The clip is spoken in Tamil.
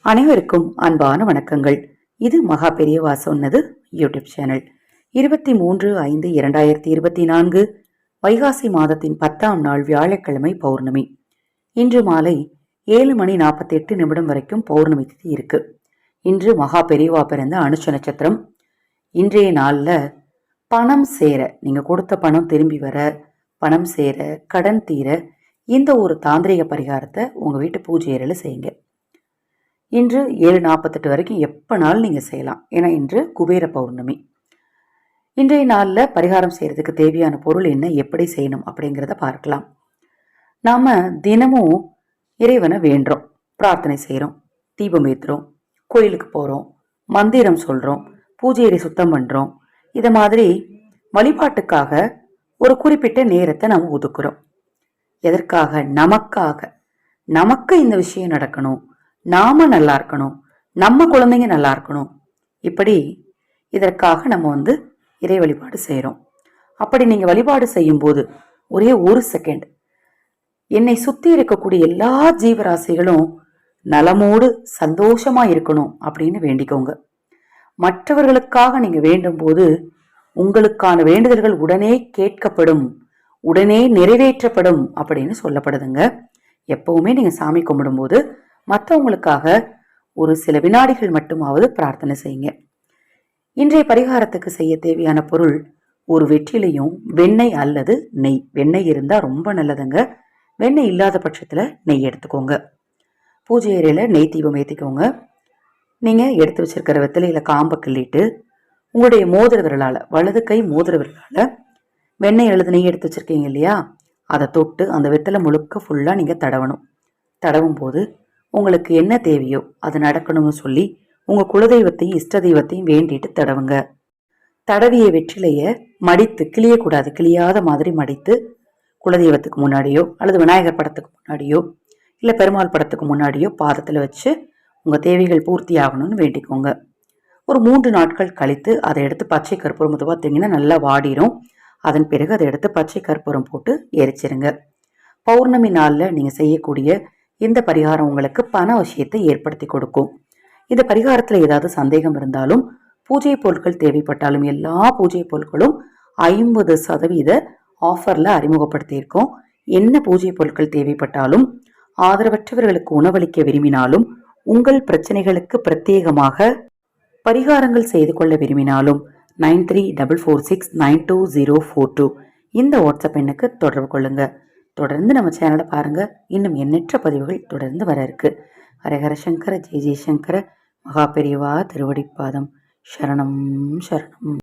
அனைவருக்கும் அன்பான வணக்கங்கள். இது மகா பெரியவா சொன்னது யூடியூப் சேனல். 23/5/2024 வைகாசி மாதத்தின் 10ஆம் நாள் வியாழக்கிழமை பௌர்ணமி. இன்று மாலை 7:48 வரைக்கும் பௌர்ணமி திதி இருக்கு. இன்று மகா பெரியவா பிறந்த அனுஷ நட்சத்திரம். இன்றைய நாளில் பணம் சேர, நீங்க கொடுத்த பணம் திரும்பி வர, பணம் சேர, கடன் தீர இந்த ஒரு தாந்திரிக பரிகாரத்தை உங்க வீட்டு பூஜை அறையில் செய்யுங்க. இன்று 7:48 வரைக்கும் எப்போனாலும் நீங்கள் செய்யலாம். ஏன்னா இன்று குபேர பௌர்ணமி. இன்றைய நாளில் பரிகாரம் செய்கிறதுக்கு தேவையான பொருள் என்ன, எப்படி செய்யணும் அப்படிங்கிறத பார்க்கலாம். நாம் தினமும் இறைவனை வேண்டுறோம், பிரார்த்தனை செய்கிறோம், தீபம் ஏற்றுறோம், கோயிலுக்கு போகிறோம், மந்திரம் சொல்கிறோம், பூஜையை சுத்தம் பண்ணுறோம். இதை மாதிரி வழிபாட்டுக்காக ஒரு குறிப்பிட்ட நேரத்தை நாம் ஒதுக்குறோம். எதற்காக? நமக்கு இந்த விஷயம் நடக்கணும், நாம நல்லா இருக்கணும், நம்ம குழந்தைங்க நல்லா இருக்கணும். இப்படி இதற்காக நம்ம இறை வழிபாடு செய்கிறோம். அப்படி நீங்கள் வழிபாடு செய்யும் போது ஒரே ஒரு செகண்ட் என்னை சுற்றி இருக்கக்கூடிய எல்லா ஜீவராசிகளும் நலமோடு சந்தோஷமா இருக்கணும் அப்படின்னு வேண்டிக்கோங்க. மற்றவர்களுக்காக நீங்க வேண்டும் போது உங்களுக்கான வேண்டுதல்கள் உடனே கேட்கப்படும், உடனே நிறைவேற்றப்படும் அப்படின்னு சொல்லப்படுதுங்க. எப்பவுமே நீங்க சாமி கும்பிடும்போது மற்றவங்களுக்காக ஒரு சில வினாடிகள் மட்டுமாவது பிரார்த்தனை செய்யுங்க. இன்றைய பரிகாரத்துக்கு செய்ய தேவையான பொருள் ஒரு வெற்றிலையும் வெண்ணெய் அல்லது நெய். வெண்ணெய் இருந்தால் ரொம்ப நல்லதுங்க. வெண்ணெய் இல்லாத பட்சத்தில் நெய் எடுத்துக்கோங்க. பூஜை அறையில் நெய் தீபம் ஏற்றிக்கோங்க. நீங்கள் எடுத்து வச்சிருக்கிற வெத்தலையில காம்பை கிள்ளிட்டு உங்களுடைய மோதிர விரலால், வலது கை மோதிர விரலால் வெண்ணெய் அல்லது நெய் எடுத்து வச்சிருக்கீங்க இல்லையா, அதை தொட்டு அந்த வெத்தலை முழுக்க ஃபுல்லாக நீங்கள் தடவணும். தடவும் போது உங்களுக்கு என்ன தேவையோ அது நடக்கணும்னு சொல்லி உங்கள் குலதெய்வத்தையும் இஷ்ட தெய்வத்தையும் வேண்டிட்டு தடவுங்க. தடவிய வெற்றிலைய மடித்து, கிளியக்கூடாது, கிளியாத மாதிரி மடித்து குலதெய்வத்துக்கு முன்னாடியோ அல்லது விநாயகர் படத்துக்கு முன்னாடியோ இல்லை பெருமாள் படத்துக்கு முன்னாடியோ பாதத்தில் வச்சு உங்கள் தேவைகள் பூர்த்தி ஆகணும்னு வேண்டிக்கோங்க. ஒரு 3 நாட்கள் கழித்து அதை எடுத்து பச்சை கற்பூரம் மெதுவாக பார்த்தீங்கன்னா நல்லா வாடிடும். அதன் பிறகு அதை எடுத்து பச்சை கற்பூரம் போட்டு எரிச்சிருங்க. பௌர்ணமி நாளில் நீங்கள் செய்யக்கூடிய இந்த பரிகாரம் உங்களுக்கு பண விஷயத்தை ஏற்படுத்தி கொடுக்கும். இந்த பரிகாரத்தில் ஏதாவது சந்தேகம் இருந்தாலும், பூஜை பொருட்கள் தேவைப்பட்டாலும், எல்லா பூஜை பொருட்களும் 50% ஆஃபர்ல அறிமுகப்படுத்தியிருக்கோம். என்ன பூஜை பொருட்கள் தேவைப்பட்டாலும், ஆதரவற்றவர்களுக்கு உணவளிக்க விரும்பினாலும், உங்கள் பிரச்சனைகளுக்கு பிரத்யேகமாக பரிகாரங்கள் செய்து கொள்ள விரும்பினாலும் 9344692042 இந்த வாட்ஸ்அப் எண்ணுக்கு தொடர்பு கொள்ளுங்க. தொடர்ந்து நம்ம சேனலை பாருங்க. இன்னும் எண்ணற்ற பதிவுகள் தொடர்ந்து வர இருக்கு. ஹரஹர சங்கர, ஜெய ஜெயசங்கர. மகா பெரியவா திருவடிப்பாதம். சரணம் சரணம்.